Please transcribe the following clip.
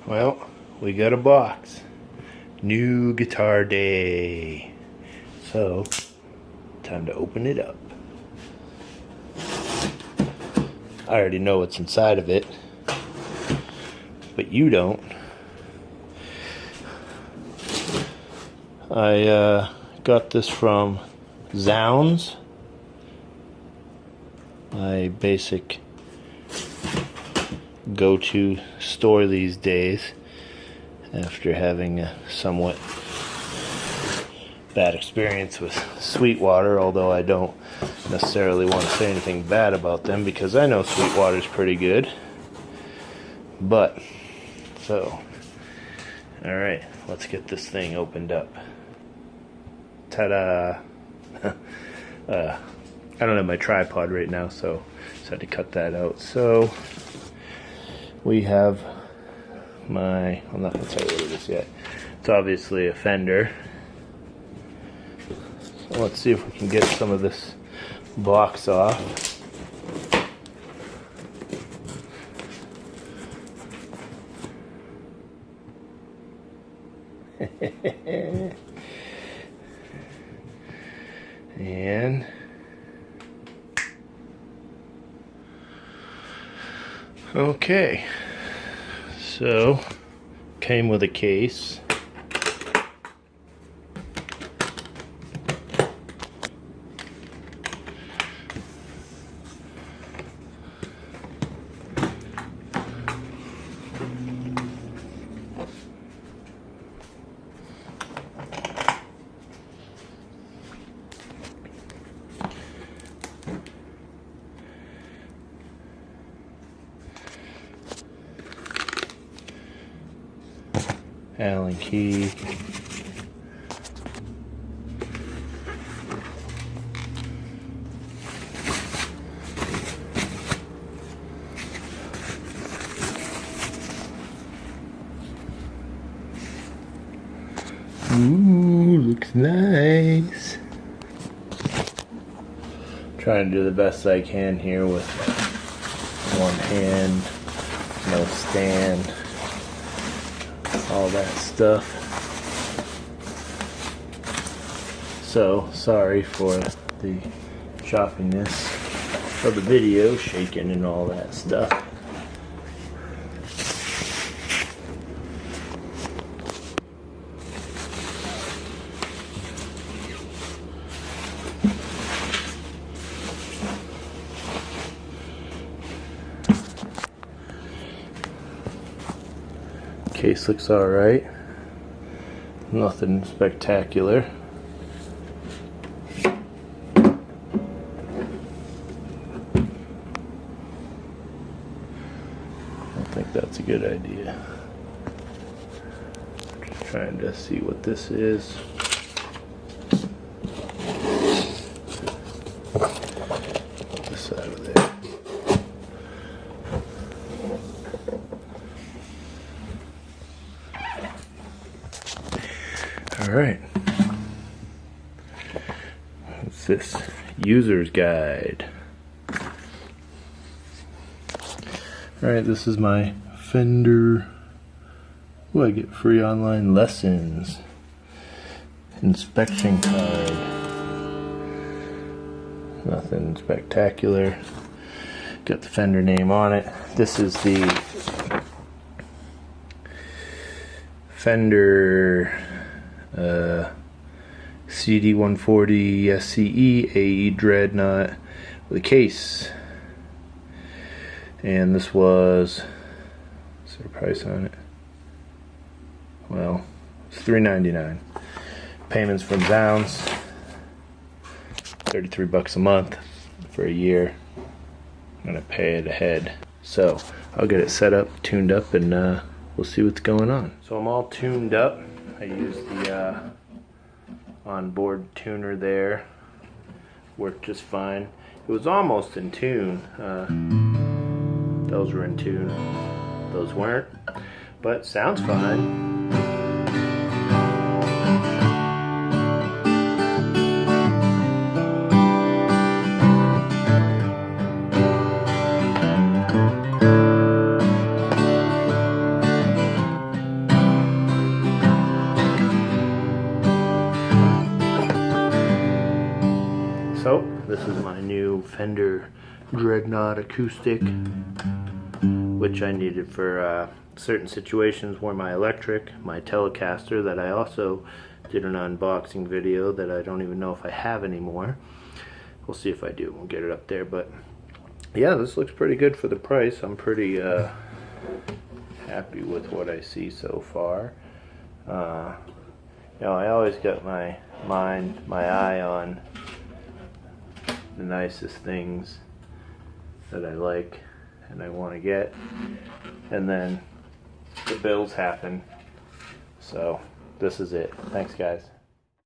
Well, we got a box. New guitar day. So, time to open it up. I already know what's inside of it, but you don't. I got this from Zounds, my basic go-to store these days after having a somewhat bad experience with Sweetwater, although I don't necessarily want to say anything bad about them because I know Sweetwater's pretty good. But so alright, let's get this thing opened up. Ta-da! I don't have my tripod right now, so I had to cut that out. So we have my, I'm not going to tell you what it is yet. It's obviously a Fender. So let's see if we can get some of this box off. And okay, so came with a case. Allen key. Ooh, looks nice. Trying to do the best I can here with one hand, no stand, all that stuff. So sorry for the choppiness of the video, shaking and all that stuff. Case looks alright. Nothing spectacular. I think that's a good idea. Just trying to see what this is. Put this out of there. Alright, what's this? User's guide. Alright, this is my Fender, oh, I get free online lessons, inspection card. Nothing spectacular. Got the Fender name on it. This is the Fender CD-140sce Dreadnought with a case, and this was, is there a price on it? well, it's $3.99. Payments from Downs, 33 bucks a month for a year. I'm gonna pay it ahead. So I'll get it set up, tuned up, and we'll see what's going on. So I'm all tuned up. I used the onboard tuner there. Worked just fine. It was almost in tune. Those were in tune. Those weren't. But sounds fine. So, this is my new Fender Dreadnought Acoustic, which I needed for certain situations where my electric, my Telecaster that I also did an unboxing video that I don't even know if I have anymore. We'll see if I do. We'll get it up there, but yeah, this looks pretty good for the price. I'm pretty happy with what I see so far. You know, I always got my eye on the nicest things that I like and I want to get, and then the bills happen. So this is it. Thanks, guys.